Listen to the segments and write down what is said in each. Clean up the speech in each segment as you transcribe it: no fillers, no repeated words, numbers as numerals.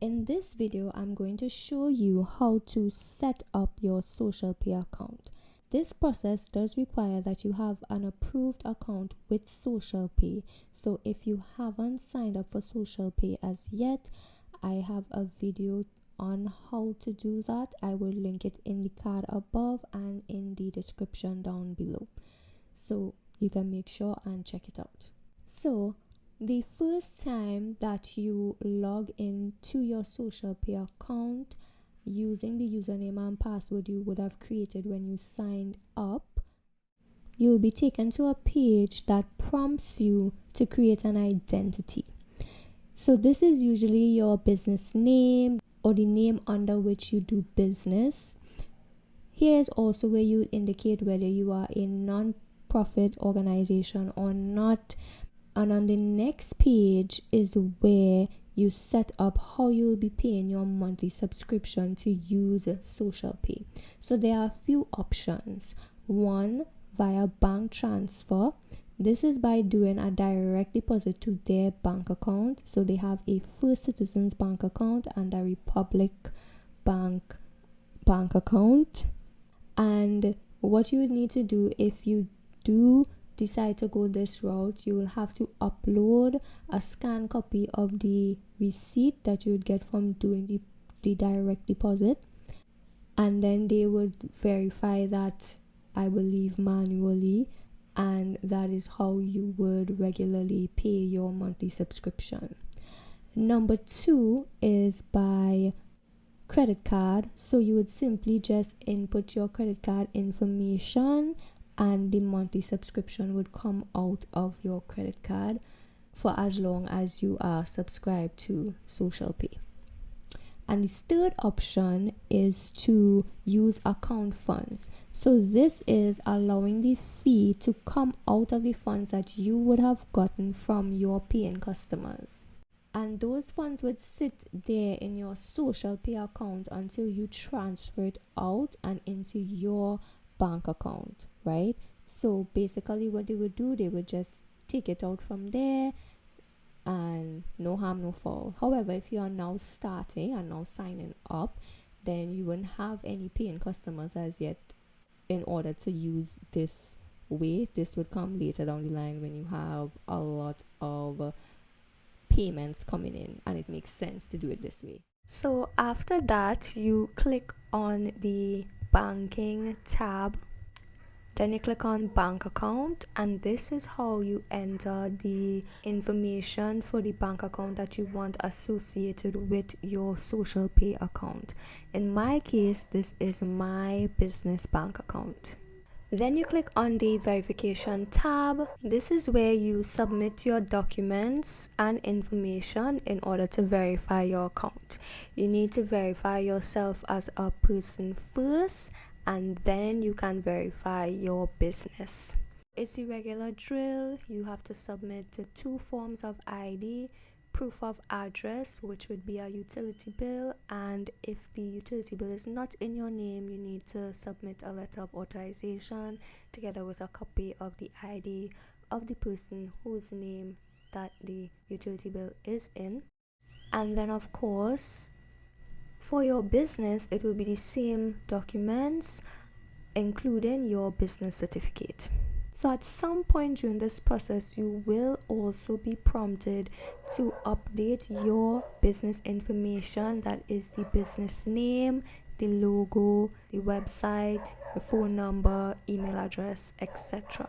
In this video, I'm going to show you how to set up your social pay account. This process does require that you have an approved account with social pay. So if you haven't signed up for social pay as yet, I have a video on how to do that. I will link it in the card above and in the description down below, so you can make sure and check it out. So the first time that you log into your social pay account using the username and password you would have created when you signed up, you'll be taken to a page that prompts you to create an identity. So this is usually your business name or the name under which you do business. Here is also where you indicate whether you are a non-profit organization or not. And on the next page is where you set up how you'll be paying your monthly subscription to use social pay. So there are a few options. One, via bank transfer. This is by doing a direct deposit to their bank account. So they have a First Citizens bank account and a Republic bank account. And what you would need to do if you do decide to go this route, you will have to upload a scanned copy of the receipt that you would get from doing the direct deposit, and then they would verify that, I believe, manually, and that is how you would regularly pay your monthly subscription. Number two is by credit card. So you would simply just input your credit card information and the monthly subscription would come out of your credit card for as long as you are subscribed to social pay. And the third option is to use account funds. So this is allowing the fee to come out of the funds that you would have gotten from your paying customers. And those funds would sit there in your social pay account until you transfer it out and into your bank account, right? So basically what they would do, they would just take it out from there and no harm, no foul. However, if you are now starting and now signing up, then you wouldn't have any paying customers as yet in order to use this way. This would come later down the line when you have a lot of payments coming in and it makes sense to do it this way. So after that, you click on the banking tab, then you click on bank account, and this is how you enter the information for the bank account that you want associated with your social pay account. In my case, this is my business bank account. Then you click on the verification tab. This is where you submit your documents and information in order to verify your account. You need to verify yourself as a person first, and then you can verify your business. It's the regular drill. You have to submit 2 forms of ID, proof of address, which would be a utility bill, and if the utility bill is not in your name, you need to submit a letter of authorization together with a copy of the ID of the person whose name that the utility bill is in. And then of course, for your business, it will be the same documents, including your business certificate. So at some point during this process, you will also be prompted to update your business information, that is the business name, the logo, the website, the phone number, email address, etc.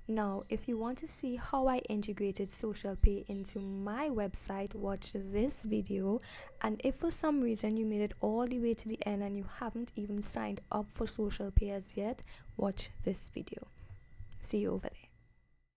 Now, if you want to see how I integrated social pay into my website, watch this video. And if for some reason you made it all the way to the end and you haven't even signed up for social pay as yet, watch this video. See you over there.